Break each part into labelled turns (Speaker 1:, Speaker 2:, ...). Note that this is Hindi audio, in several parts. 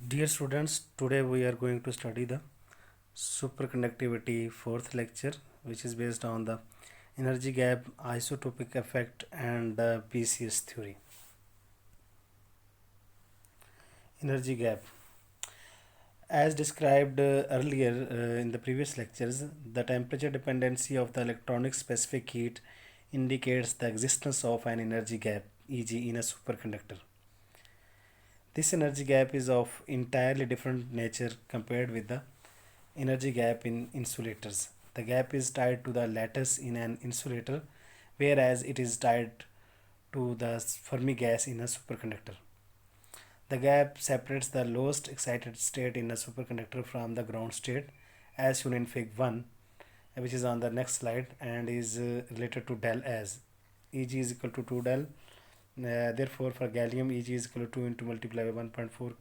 Speaker 1: Dear students, today we are going to study the superconductivity fourth lecture, which is based on the energy gap, isotopic effect, and PCS theory. Energy gap. As described earlier in the previous lectures, the temperature dependency of the electronic specific heat indicates the existence of an energy gap, e.g., in a superconductor. This energy gap is of entirely different nature compared with the energy gap in insulators. The gap is tied to the lattice in an insulator, whereas it is tied to the Fermi gas in a superconductor. The gap separates the lowest excited state in a superconductor from the ground state, as shown in Fig 1, which is on the next slide, and is related to del as Eg is equal to 2 del. Therefore, for gallium, Eg is equal to 2 into multiplied by 1.4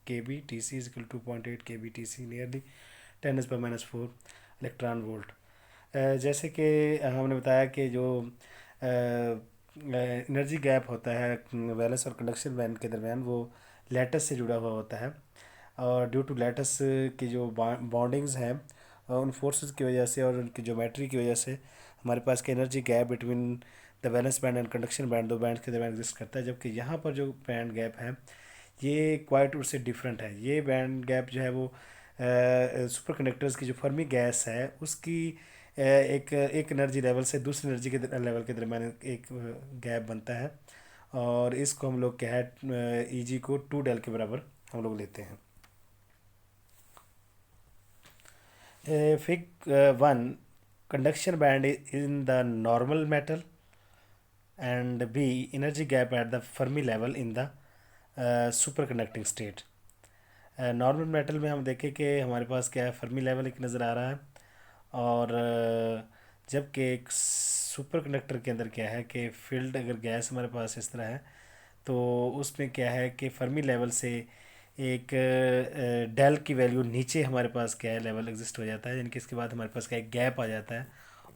Speaker 1: kb, Tc is equal to 2.8 kb, Tc nearly 10⁻⁴ electron volt. जैसे कि हमने बताया कि जो एनर्जी गैप होता है वैलेंस और कंडक्शन बैंड के दरमियान, वो लैटिस से जुड़ा हुआ होता है, और ड्यू टू लैटिस की जो बॉन्डिंग्स हैं उन फोर्सेस की वजह से और उनकी ज्योमेट्री की वजह से हमारे पास का energy gap between the valence band and conduction band, दो बैंड के दरमियान एग्जिस्ट करता है। जबकि यहाँ पर जो बैंड गैप है ये क्वाइट उससे डिफरेंट है। ये बैंड गैप जो है वो सुपर कंडक्टर्स की जो फर्मी गैस है उसकी एक एनर्जी लेवल से दूसरी एनर्जी के लेवल के दरमियान एक गैप बनता है, और इसको हम लोग क्या है ईजी को 2 डेल के बराबर हम लोग लेते हैं। Fig 1, conduction band in the normal metal, and B energy gap at the Fermi level in the super conducting state. Normal metal में हम देखें कि हमारे पास क्या है, फर्मी लेवल एक नज़र आ रहा है, और जबकि एक सुपर कंडक्टर के अंदर क्या है कि फील्ड अगर गैस हमारे पास इस तरह है तो उसमें क्या है कि फर्मी लेवल से एक डेल की वैल्यू नीचे हमारे पास क्या है लेवल एग्जिस्ट हो जाता है, यानी कि इसके बाद हमारे पास क्या एक गैप आ जाता है,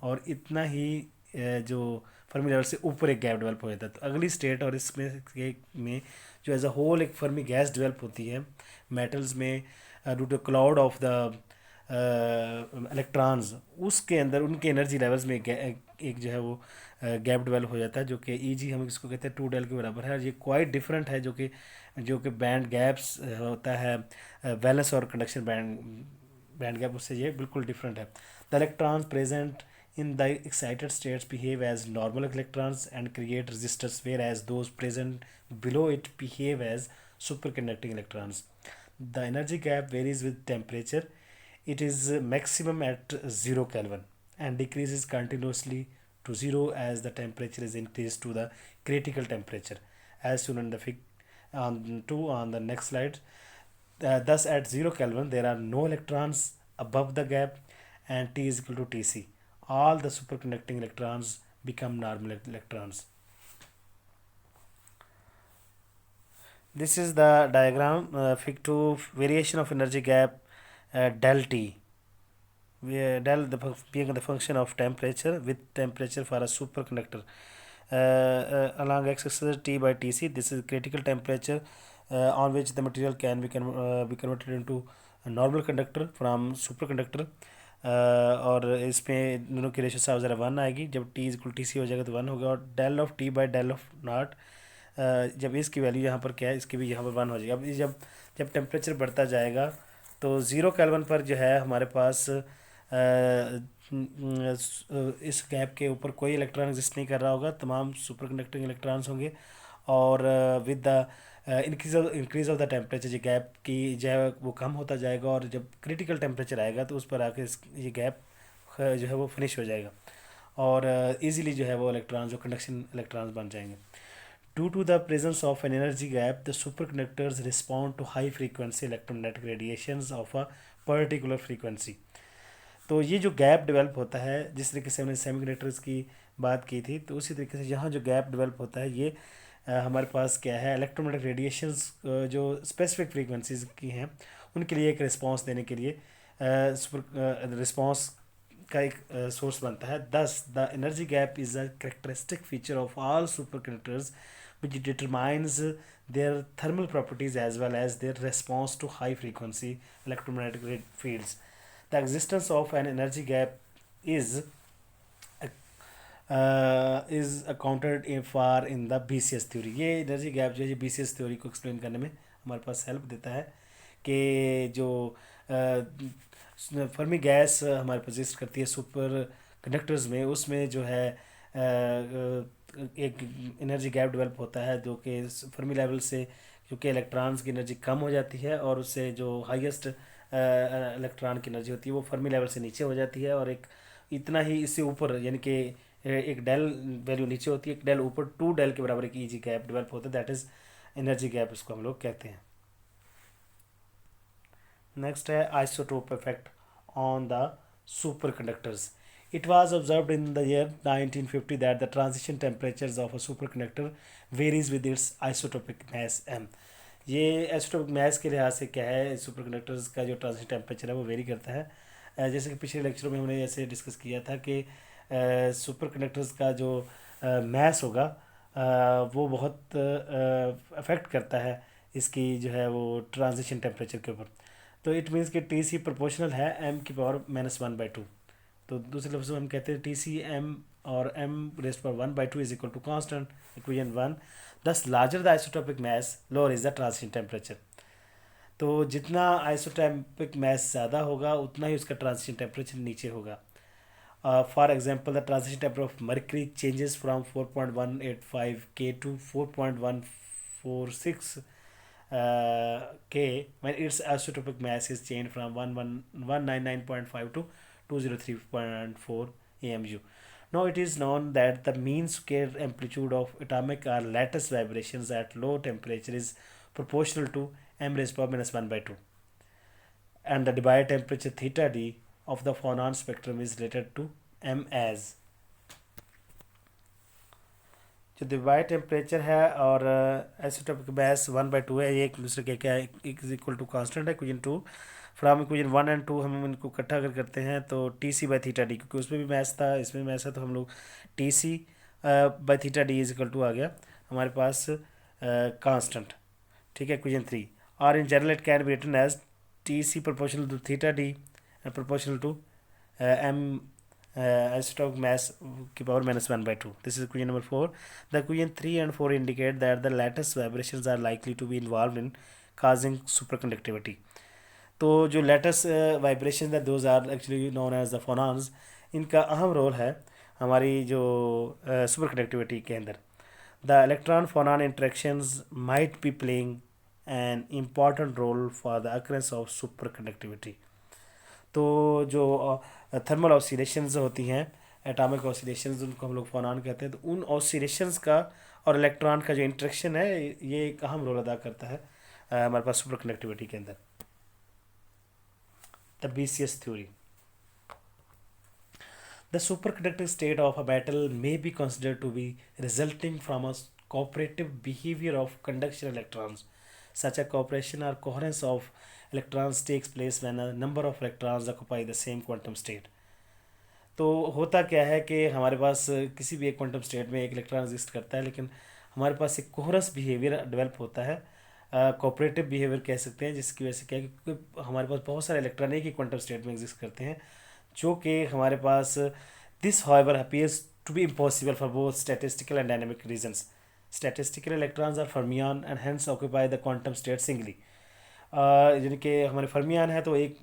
Speaker 1: और इतना ही जो फर्मी लेवल से ऊपर एक गैप डेवलप हो जाता है। तो अगली स्टेट और इसमें में जो एज अ होल एक फर्मी गैस डेवलप होती है मेटल्स में due to cloud of the electrons, उसके अंदर उनके एनर्जी लेवल्स में एक जो है वो गैप डेवलप हो जाता है, जो कि ईजी हम इसको कहते हैं 2 डेल के बराबर है। और ये क्वाइट डिफरेंट है जो कि बैंड गैप्स होता है वैलेंस और कंडक्शन बैंड गैप, उससे ये बिल्कुल डिफरेंट है। The electrons present in the excited states behave as normal electrons and create resistors, whereas those present below it behave as superconducting electrons. The energy gap varies with temperature. It is maximum at 0 Kelvin and decreases continuously to 0 as the temperature is increased to the critical temperature, as shown in the fig on 2 on the next slide. Thus, at 0 Kelvin, there are no electrons above the gap, and T is equal to Tc. All the superconducting electrons become normal electrons. This is the diagram, fig 2, variation of energy gap del T, where del being the function of temperature with temperature for a superconductor. Along x-axis T by Tc, this is critical temperature on which the material can be converted into a normal conductor from superconductor. और इसमें दोनों की रेशो साफ ज़रा 1 आएगी। जब टी इक्वल टी सी हो जाएगा तो 1 होगा, और del of T by del of naught, जब इसकी वैल्यू यहाँ पर क्या है इसकी भी यहाँ पर 1 हो जाएगी। अब जब जब टेम्परेचर बढ़ता जाएगा तो 0 केल्विन पर जो है हमारे पास इस गैप के ऊपर कोई इलेक्ट्रॉन एग्जिस्ट नहीं कर रहा होगा, तमाम सुपर कंडक्टिंग इलेक्ट्रॉन्स होंगे, और with the increase of the temperature ये गैप की जो है वो कम होता जाएगा, और जब क्रिटिकल टेम्परेचर आएगा तो उस पर आके ये गैप जो है वो फिनिश हो जाएगा, और इजीली जो है वो इलेक्ट्रॉन्स जो कंडक्शन इलेक्ट्रॉन्स बन जाएंगे। Due to the presence of an energy gap, the superconductors respond to high frequency electromagnetic radiations of a particular frequency. तो ये जो गैप डेवलप होता है, जिस तरीके से हमने सेमीकंडक्टर्स की बात की थी, तो उसी तरीके से यहाँ जो गैप डेवलप होता है ये हमारे पास क्या है इलेक्ट्रोमैग्नेटिक रेडिएशंस जो स्पेसिफिक फ्रीक्वेंसीज की हैं उनके लिए एक रिस्पांस देने के लिए रिस्पांस का एक सोर्स बनता है। दस the energy gap is a characteristic feature of all super conductors which determines their thermal properties as well as their response to high frequency electromagnetic fields. The existence of an energy gap is accounted for in the BCS theory. ये एनर्जी गैप जो है BCS थ्योरी को एक्सप्लेन करने में हमारे पास हेल्प देता है कि जो फर्मी गैस हमारे पास एग्जिस्ट करती है सुपर कंडक्टर्स में, उसमें जो है एक एनर्जी गैप डेवलप होता है जो कि फर्मी लेवल से, क्योंकि इलेक्ट्रॉन्स की एनर्जी कम हो जाती है और उससे जो हाईएस्ट इलेक्ट्रॉन की एनर्जी होती है वो फर्मी लेवल से नीचे हो जाती है, और एक इतना ही इससे ऊपर यानी कि एक डेल वैल्यू नीचे होती है, एक डेल ऊपर, 2 डेल के बराबर एक ईजी गैप डेवलप होता है, दैट इज एनर्जी गैप, इसको हम लोग कहते हैं. नेक्स्ट है isotope effect on the super conductors. It was observed in the year 1950 that the transition temperatures of a superconductor varies with its isotopic mass m. ये आइसोटोपिक मास के लिहाज से क्या है, सुपर कंडक्टर्स का जो ट्रांजिशन टेम्परेचर है वो वेरी करता है. जैसे कि पिछले लेक्चरों में हमने ऐसे डिस्कस किया था कि सुपर कंडक्टर्स का जो मास होगा वो बहुत अफेक्ट करता है इसकी जो है वो ट्रांजिशन टेम्परेचर के ऊपर. तो इट मीन्स कि टी सी प्रोपोर्शनल है एम की पावर -1/2. तो दूसरे लफ्ज़ में हम कहते हैं टी सी एम और एम रेस्ट पर 1/2 is equal to constant equation 1. Thus larger the isotopic mass lower is the transition temperature. तो जितना आइसोटोपिक मास ज़्यादा होगा उतना ही उसका ट्रांजिशन टेम्परेचर नीचे होगा. For example the transition temperature of mercury changes from 4.185 K to 4.146 K when its isotopic mass is changed from 199.5 to 203.4 AMU. Now it is known that the mean square amplitude of atomic or lattice vibrations at low temperature is proportional to m raised to power -1/2, and the Debye temperature theta d of the phonon spectrum is related to m as. जो डिबाई टेम्परेचर है और आइसोटोपिक मास 1/2 है, ये एक दूसरे के क्या है, इज इक्वल टू कांस्टेंट है. इक्वेशन 2 फ्रॉम इक्वेशन 1 और 2 हम इनको इकट्ठा अगर करते हैं तो Tc/θd, क्योंकि उसमें भी मैथ था इसमें भी मैथ है, तो हम लोग Tc/θd इज इक्वल टू आ गया हमारे पास कांस्टेंट. ठीक है. इक्वेशन 3 और in general it can be written as Tc proportional to θd and proportional to m isotopic mass की power -1/2. This is equation number 4. The equation 3 and 4 indicate that the lattice vibrations are likely to be involved in causing superconductivity. तो जो लेटेस्ट वाइब्रेशन है those are actually known as the phonons. इनका अहम रोल है हमारी जो सुपर कंडक्टिविटी के अंदर. The electron phonon interactions might be playing an important role for the occurrence of superconductivity. तो जो थर्मल ऑसिलेशंस होती हैं, एटॉमिक ऑसिलेशंस, उनको हम लोग फोनॉन कहते हैं. तो उन ऑसिलेशंस का और इलेक्ट्रॉन का जो इंटरेक्शन है ये एक अहम रोल अदा करता है हमारे पास सुपर कंडक्टिविटी के अंदर. The BCS theory. The superconducting state of a metal may be considered to be resulting from a cooperative behavior of conduction electrons. Such a cooperation or coherence of electrons takes place when a number of electrons occupy the same quantum state. तो होता क्या है कि हमारे पास किसी भी एक क्वांटम स्टेट में एक इलेक्ट्रॉन एग्जिस्ट करता है, लेकिन हमारे पास एक कोहरस बिहेवियर डेवलप होता है, कोऑपरेटिव बिहेवियर कह सकते हैं, जिसकी वजह से क्या है कि हमारे पास बहुत सारे इलेक्ट्रॉन एक ही क्वांटम स्टेट में एग्जिस्ट करते हैं, जो कि हमारे पास this however appears to be impossible for both statistical and dynamic reasons. Statistical electrons are fermion and hence occupy the quantum state singly. यानी कि हमारे फर्मियन है तो एक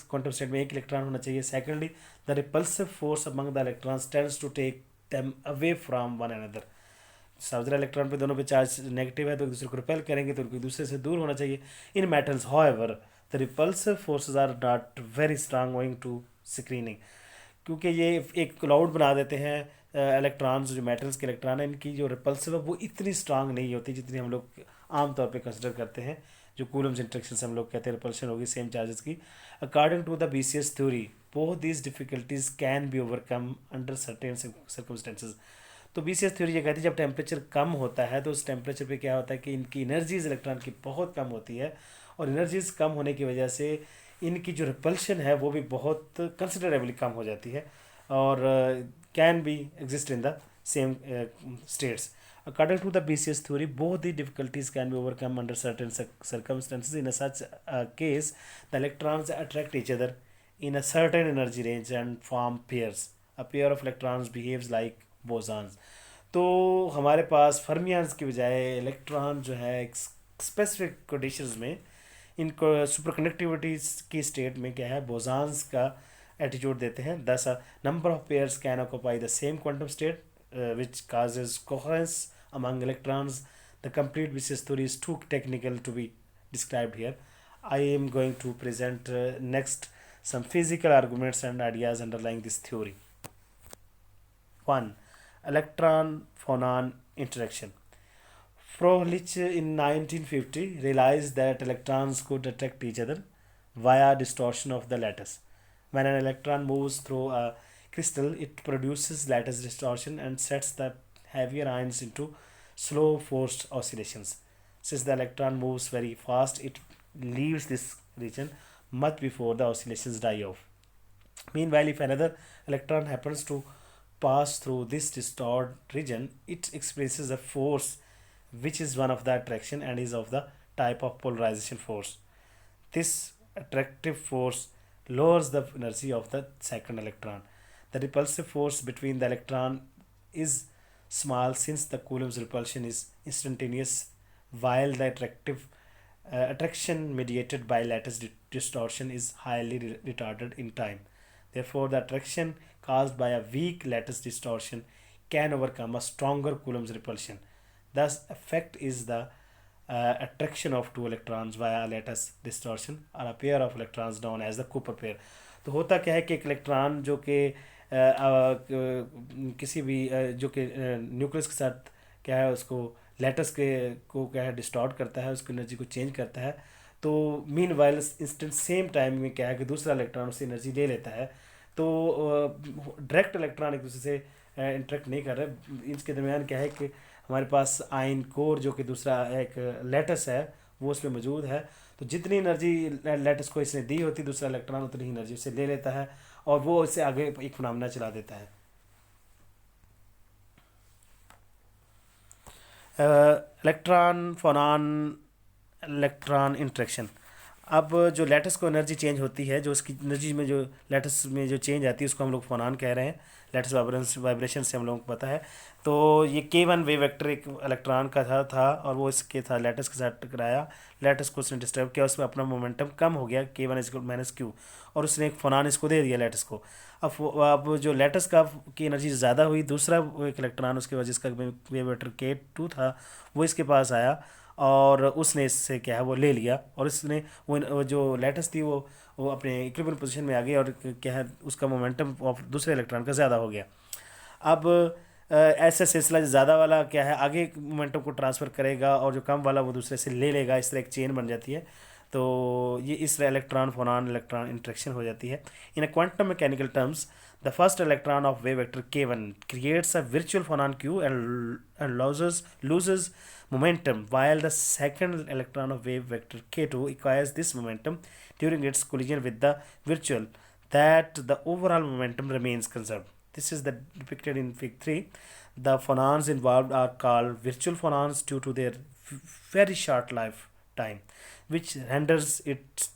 Speaker 1: क्वांटम स्टेट में एक इलेक्ट्रॉन होना चाहिए. Secondly the repulsive force among the electrons tends to take them away from one another. साउदर इलेक्ट्रॉन पे दोनों पे चार्ज नेगेटिव है तो एक दूसरे को रिपेल करेंगे, तो उनको एक दूसरे से दूर होना चाहिए. In metals however the repulsive forces are not very strong owing to screening, क्योंकि ये एक क्लाउड बना देते हैं इलेक्ट्रॉन्स. जो मेटल्स के इलेक्ट्रॉन है इनकी जो रिपल्सिव है वो इतनी स्ट्रांग नहीं होती जितनी हम लोग आमतौर पर कंसिडर करते हैं. जो कूलम्स इंटरेक्शन से हम लोग कहते हैं रिपल्शन होगी सेम चार्जेस की. According to the BCS theory both these difficulties can be overcome under certain circumstances. तो BCS थ्योरी ये कहती है जब टेम्परेचर कम होता है तो उस टेम्परेचर पे क्या होता है कि इनकी एनर्जीज इलेक्ट्रॉन की बहुत कम होती है, और एनर्जीज कम होने की वजह से इनकी जो रिपल्शन है वो भी बहुत कंसिडरेबली कम हो जाती है, और can be exist in the same states. According to the BCS theory, both the difficulties can be overcome under certain circumstances. In a such case, the electrons attract each other in a certain energy range and form pairs. A pair of electrons behaves like bosons. तो हमारे पास फर्मियंस की बजाय इलेक्ट्रॉन जो है एक स्पेसिफिक कंडीशंस में इनको सुपर कंडक्टिविटी की स्टेट में क्या है बोसॉन्स का एटीट्यूड देते हैं. दस number of pairs can occupy the same quantum state which causes coherence among electrons. The complete BCS theory is too technical to be described here. I am going to present next some physical arguments and ideas underlying this theory. 1. Electron phonon interaction. Froelich in 1950 realized that electrons could attract each other via distortion of the lattice. When an electron moves through a crystal, it produces lattice distortion and sets the heavier ions into slow forced oscillations. Since the electron moves very fast, it leaves this region much before the oscillations die off. Meanwhile, if another electron happens to pass through this distorted region, it experiences a force which is one of the attraction and is of the type of polarization force. This attractive force lowers the energy of the second electron. The repulsive force between the electron is small since the Coulomb's repulsion is instantaneous, while the attraction mediated by lattice distortion is highly retarded in time. Therefore, the attraction caused by a weak lattice distortion can overcome a stronger Coulomb's repulsion. Thus, effect is the attraction of two electrons via lattice distortion or a pair of electrons known as the Cooper pair. तो होता क्या है कि एक इलेक्ट्रॉन जो कि किसी भी जो कि न्यूक्लियस के साथ क्या है उसको लेटस के को क्या है डिस्टॉर्ट करता है, उसकी एनर्जी को चेंज करता है. तो mean while instant same time में क्या है कि दूसरा इलेक्ट्रॉन उससे एनर्जी ले लेता है. तो डायरेक्ट इलेक्ट्रॉन एक दूसरे से इंटरेक्ट नहीं कर रहे. इसके दरमियान क्या है कि हमारे पास आयन कोर जो कि दूसरा एक लेटस है वो उसमें मौजूद है. तो जितनी एनर्जी लेटस को इसने दी होती दूसरा इलेक्ट्रॉन उतनी ही एनर्जी उससे ले लेता है और वो इससे आगे एक फिनोमेना चला देता है. Electron phonon electron interaction. अब जो लेटस को एनर्जी चेंज होती है, जो उसकी एनर्जी में जो लेटस में जो चेंज आती है उसको हम लोग फोनॉन कह रहे हैं. लेटस वाइब्रेशन से हम लोगों को पता है. तो ये K1 वेव वेक्टर एक इलेक्ट्रॉन का था और वो इसके था लेटस के साथ टकराया. लेटस को उसने डिस्टर्ब किया, उसमें अपना मोमेंटम कम हो गया K1 - Q और उसने एक फोनॉन इसको दे दिया लेटस को. अब जो लेटस का की एनर्जी ज़्यादा हुई, दूसरा एक इलेक्ट्रॉन उसके वजह जिसका वेव वेक्टर K2 था वो इसके पास आया और उसने इससे क्या है वो ले लिया और इसने वो जो लेटस थी वो अपने इक्विलिब्रियम पोजीशन में आ गई और क्या है उसका मोमेंटम ऑफ दूसरे इलेक्ट्रॉन का ज़्यादा हो गया. अब ऐसा सिलसिला ज़्यादा वाला क्या है आगे मोमेंटम को ट्रांसफ़र करेगा और जो कम वाला वो दूसरे से ले लेगा. इस तरह एक चेन बन जाती है. तो ये इस तरह इलेक्ट्रॉन फोनॉन इलेक्ट्रॉन इंटरेक्शन हो जाती है. In a quantum mechanical terms, the first electron of wave vector K1 creates a virtual phonon Q and loses momentum, while the second electron of wave vector K2 acquires this momentum during its collision with the virtual, that the overall momentum remains conserved. This is depicted in Fig 3. The phonons involved are called virtual phonons due to their very short lifetime, which renders it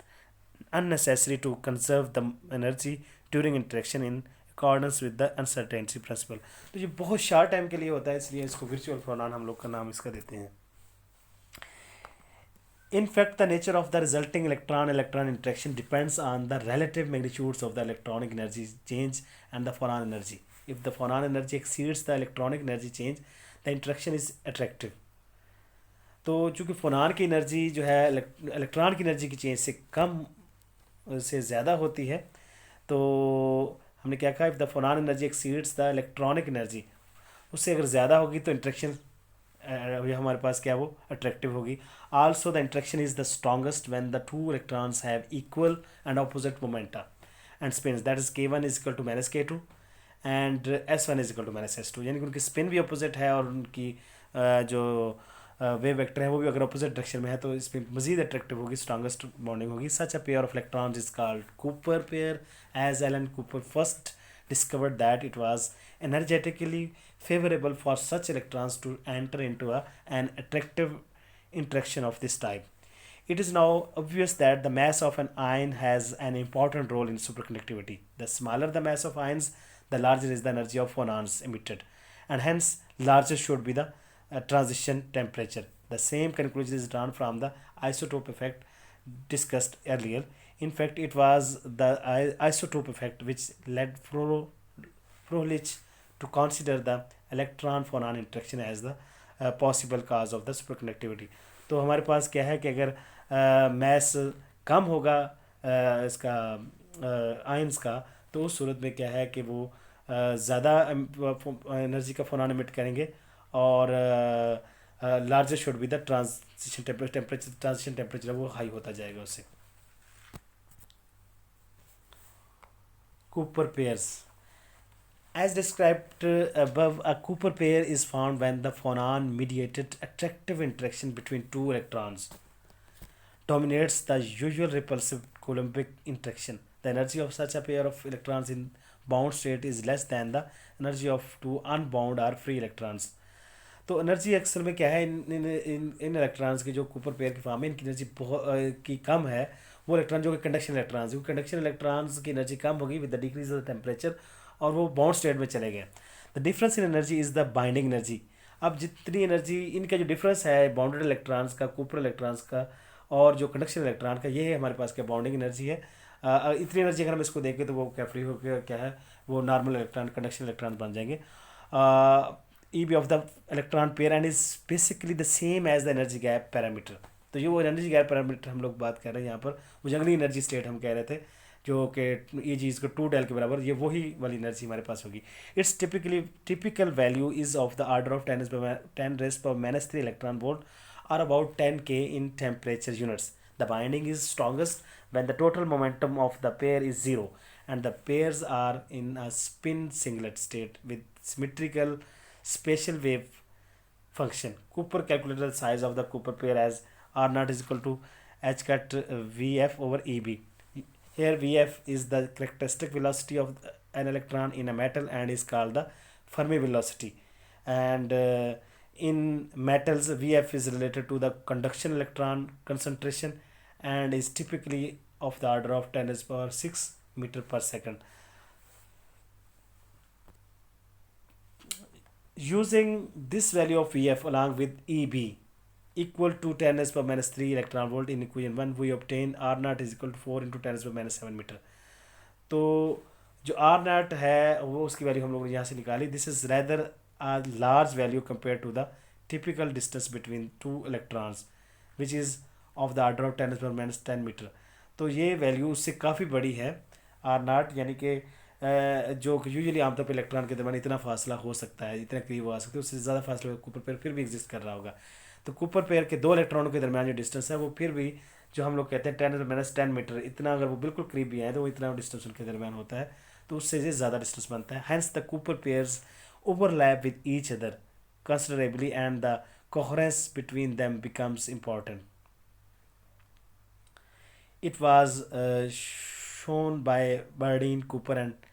Speaker 1: unnecessary to conserve the energy during interaction in accordance with the uncertainty principle. तो ये बहुत शार्ट टाइम के लिए होता है, इसलिए इसको virtual phonon हम लोग का नाम इसका देते हैं. In fact, the nature of the resulting electron-electron interaction depends on the relative magnitudes of the electronic energy change and the phonon energy. If the phonon energy exceeds the electronic energy change, the interaction is attractive. तो चूँकि फोनान की एनर्जी जो है इलेक्ट्रॉन की एनर्जी की चेंज से कम से ज़्यादा होती है, तो हमने क्या कहा, इफ़ द फोनान energy exceeds the electronic energy, उससे अगर ज़्यादा होगी तो इंट्रैक्शन हमारे पास क्या वो अट्रैक्टिव होगी. Also the interaction is the strongest when the two electrons have equal and opposite momenta and spins, that is K1 is equal to -K2 and S1 is equal to -S2. यानी कि उनकी स्पिन भी अपोजिट है और उनकी जो वेव वेक्टर है वो भी अगर अपोजिट डायरेक्शन में है तो इसमें मजीद अट्रैक्टिव होगी, स्ट्रॉन्गेस्ट बॉन्डिंग होगी. Such a pair of electrons is called Cooper pair, as Alan Cooper first discovered that it was energetically favorable for such electrons to enter into an attractive interaction of this type. It is now obvious that the mass of an ion has an important role in superconductivity. The smaller the mass of ions, the larger is the energy of phonons emitted, and hence larger should be the transition temperature. The same conclusion is drawn from the isotope effect discussed earlier. In fact, it was the isotope effect which led Froelich to consider the electron phonon interaction as the possible cause of the superconductivity. तो हमारे पास क्या है कि अगर मैस कम होगा इसका आयंस का, तो उस सूरत में क्या है कि वो ज़्यादा एनर्जी का फोनॉन एमिट करेंगे, और larger should be the transition temperature वो हाई होता जाएगा उससे. Cooper pairs. As described above, a Cooper pair is found when the phonon-mediated attractive interaction between two electrons dominates the usual repulsive Coulombic interaction. The energy of such a pair of electrons in bound state is less than the energy of two unbound or free electrons. तो एनर्जी अक्सर में क्या है, इन इलेक्ट्रॉन्स की जो कूपर पेयर की फॉर्म है, इनकी एनर्जी बहुत की कम है. वो इलेक्ट्रॉन जो कि कंडक्शन इलेक्ट्रॉन्स, क्योंकि कंडक्शन इलेक्ट्रॉन्स की एनर्जी कम होगी with the decrease of the temperature, और वो बाउंड स्टेट में चले गए. The difference in energy is the binding energy. अब जितनी एनर्जी इनका जो डिफरेंस है बाउंडेड इलेक्ट्रॉन्स का, कूपर इलेक्ट्रॉन्स का और जो कंडक्शन इलेक्ट्रॉन का, ये है हमारे पास क्या बाउंडिंग एनर्जी है. इतनी एनर्जी अगर हम इसको देखें तो वो क्या फ्री होकर क्या है, वो नॉर्मल इलेक्ट्रॉन कंडक्शन इलेक्ट्रॉन बन जाएंगे. EB of the electron pair and is basically the same as the energy gap parameter. तो ये वो एनर्जी गैप पैरामीटर हम लोग बात कर रहे हैं यहाँ पर, वो जंगली एनर्जी स्टेट हम कह रहे थे, जो कि ई जी इसको 2 डेल के बराबर, ये वही वाली एनर्जी हमारे पास होगी. It's typical value is of the order of 10⁻³ electron volt और about 10K in temperature units. The binding is strongest when the total momentum of the pair is zero and the pairs are in a spin singlet state with symmetrical spatial wave function. Cooper calculated the size of the Cooper pair as R naught is equal to h cut Vf over Eb. Here Vf is the characteristic velocity of an electron in a metal and is called the Fermi velocity. And in metals, Vf is related to the conduction electron concentration and is typically of the order of 10⁶ meter per second. Using this value of Vf along with Eb equal to 10⁻³ electron volt in equation 1, we obtain R naught is equal to 4 into 10⁻⁷ meter. तो जो R naught है वो उसकी वैल्यू हम लोगों ने यहाँ से निकाली. This is rather a large value compared to the typical distance between two electrons which is of the order of 10⁻⁻10 meter. तो ये वैल्यू उससे काफ़ी बड़ी है R naught, यानी कि जो यूजुअली आमतौर पर इलेक्ट्रॉन के दरमियान इतना फासला हो सकता है, इतना करीब आ सकते हैं, उससे ज़्यादा फासला कूपर पेयर फिर भी एग्जिस्ट कर रहा होगा. तो कूपर पेयर के दो इलेक्ट्रॉनों के दरमियान जो डिस्टेंस है वो फिर भी जो हम लोग कहते हैं 10⁻10 मीटर, इतना अगर वो बिल्कुल करीब भी आए तो वो इतना डिस्टेंस उनके दरमियान होता है, तो उससे ये ज़्यादा डिस्टेंस बनता है. Hence the Cooper pairs overlap with each other considerably and the coherence between them becomes important. It was shown by Bardeen, Cooper and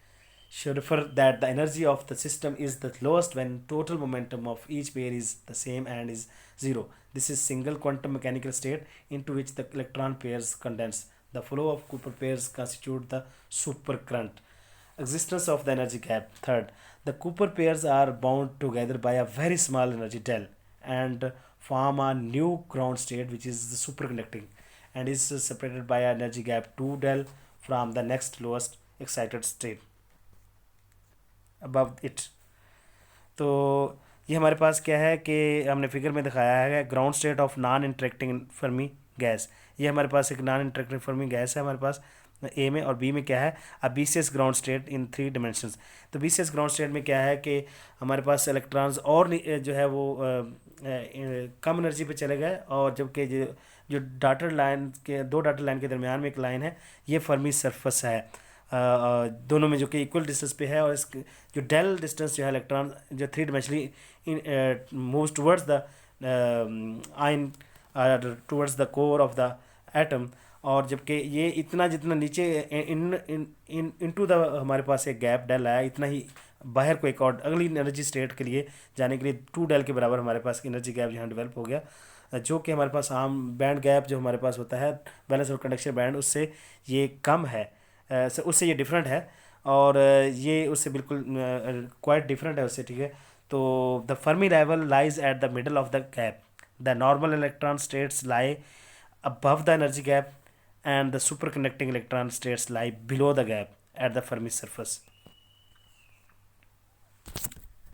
Speaker 1: Schroeder that the energy of the system is the lowest when total momentum of each pair is the same and is zero. This is single quantum mechanical state into which the electron pairs condense. The flow of Cooper pairs constitute the supercurrent. Existence of the energy gap. Third, the Cooper pairs are bound together by a very small energy del and form a new ground state which is the superconducting and is separated by an energy gap 2 del from the next lowest excited state above it. तो ये हमारे पास क्या है कि हमने फिगर में दिखाया है ground state of non interacting Fermi gas. ये हमारे पास एक नॉन इंटरेक्टिंग फर्मी गैस है हमारे पास ए में, और बी में क्या है a BCS ground state in 3 dimensions. तो बीसीएस ग्राउंड स्टेट में क्या है कि हमारे पास इलेक्ट्रॉन्स और जो है वो कम एनर्जी पे चले गए, और जबकि जो डॉटेड लाइन के दो डॉटेड लाइन के दरमियान में एक लाइन है, ये फर्मी सरफेस है दोनों में जो कि इक्वल डिस्टेंस पे है. और इस जो डेल डिस्टेंस जो है इलेक्ट्रॉन जो 3 dimensionally moves towards the ion towards the core of the atom, और जबकि ये इतना जितना नीचे इनटू द हमारे पास एक गैप डेल आया, इतना ही बाहर को एक और अगली एनर्जी स्टेट के लिए जाने के लिए 2 डेल के बराबर हमारे पास एनर्जी गैप यहाँ डेवलप हो गया, जो कि हमारे पास आम बैंड गैप जो हमारे पास होता है बैलेंस और कंडक्शन बैंड, उससे ये कम है, उससे ये डिफरेंट है, और ये उससे बिल्कुल क्वाइट डिफरेंट है उससे, ठीक है। तो the Fermi level lies at the middle of the gap, the normal electron states lie above the energy gap and the superconducting electron states lie below the gap at the Fermi surface.